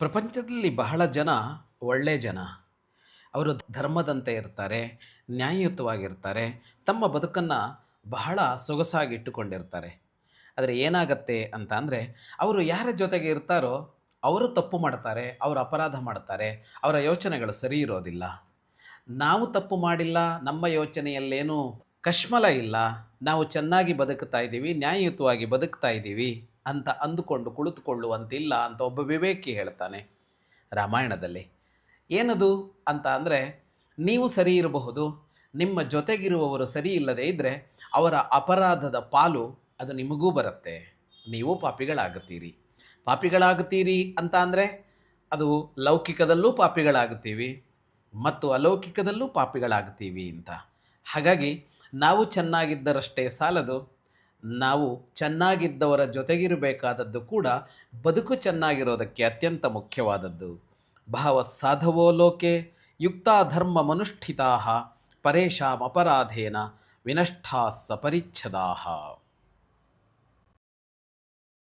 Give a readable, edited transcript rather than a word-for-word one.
ಪ್ರಪಂಚದಲ್ಲಿ ಬಹಳ ಜನ ಒಳ್ಳೆ ಜನ. ಅವರು ಧರ್ಮದಂತೆ ಇರ್ತಾರೆ, ನ್ಯಾಯಯುತವಾಗಿರ್ತಾರೆ, ತಮ್ಮ ಬದುಕನ್ನು ಬಹಳ ಸೊಗಸಾಗಿಟ್ಟುಕೊಂಡಿರ್ತಾರೆ. ಆದರೆ ಏನಾಗತ್ತೆ ಅಂತ ಅಂದರೆ, ಅವರು ಯಾರ ಜೊತೆಗೆ ಇರ್ತಾರೋ ಅವರು ತಪ್ಪು ಮಾಡ್ತಾರೆ, ಅವರು ಅಪರಾಧ ಮಾಡ್ತಾರೆ, ಅವರ ಯೋಚನೆಗಳು ಸರಿ ಇರೋದಿಲ್ಲ. ನಾವು ತಪ್ಪು ಮಾಡಿಲ್ಲ, ನಮ್ಮ ಯೋಚನೆಯಲ್ಲೇನೂ ಕಶ್ಮಲ ಇಲ್ಲ, ನಾವು ಚೆನ್ನಾಗಿ ಬದುಕ್ತಾ ಇದ್ದೀವಿ, ನ್ಯಾಯಯುತವಾಗಿ ಬದುಕ್ತಾ ಇದ್ದೀವಿ ಅಂತ ಅಂದುಕೊಂಡು ಕುಳಿತುಕೊಳ್ಳುವಂತಿಲ್ಲ ಅಂತ ಒಬ್ಬ ವಿವೇಕಿ ಹೇಳ್ತಾನೆ ರಾಮಾಯಣದಲ್ಲಿ. ಏನದು ಅಂತ ಅಂದರೆ, ನೀವು ಸರಿ ಇರಬಹುದು, ನಿಮ್ಮ ಜೊತೆಗಿರುವವರು ಸರಿ ಇಲ್ಲದೇ ಇದ್ದರೆ ಅವರ ಅಪರಾಧದ ಪಾಲು ಅದು ನಿಮಗೂ ಬರುತ್ತೆ, ನೀವು ಪಾಪಿಗಳಾಗುತ್ತೀರಿ. ಪಾಪಿಗಳಾಗುತ್ತೀರಿ ಅಂತ ಅಂದರೆ ಅದು ಲೌಕಿಕದಲ್ಲೂ ಪಾಪಿಗಳಾಗುತ್ತೀವಿ ಮತ್ತು ಅಲೌಕಿಕದಲ್ಲೂ ಪಾಪಿಗಳಾಗುತ್ತೀವಿ ಅಂತ. ಹಾಗಾಗಿ ನಾವು ಚೆನ್ನಾಗಿದ್ದರಷ್ಟೇ ಸಾಲದು, ನಾವು ಚೆನ್ನಾಗಿದ್ದವರ ಜೊತೆಗಿರಬೇಕಾದದ್ದು ಕೂಡ ಬದುಕು ಚೆನ್ನಾಗಿರೋದಕ್ಕೆ ಅತ್ಯಂತ ಮುಖ್ಯವಾದದ್ದು. ಬಹವಃ ಸಾಧವೋ ಲೋಕೆ ಯುಕ್ತಾ ಧರ್ಮಮನುಷ್ಠಿತಾಃ ಪರೇಷಾಂ ಅಪರಾಧೇನ ವಿನಷ್ಟಾಃ ಸಪರಿಚ್ಛದಾಃ.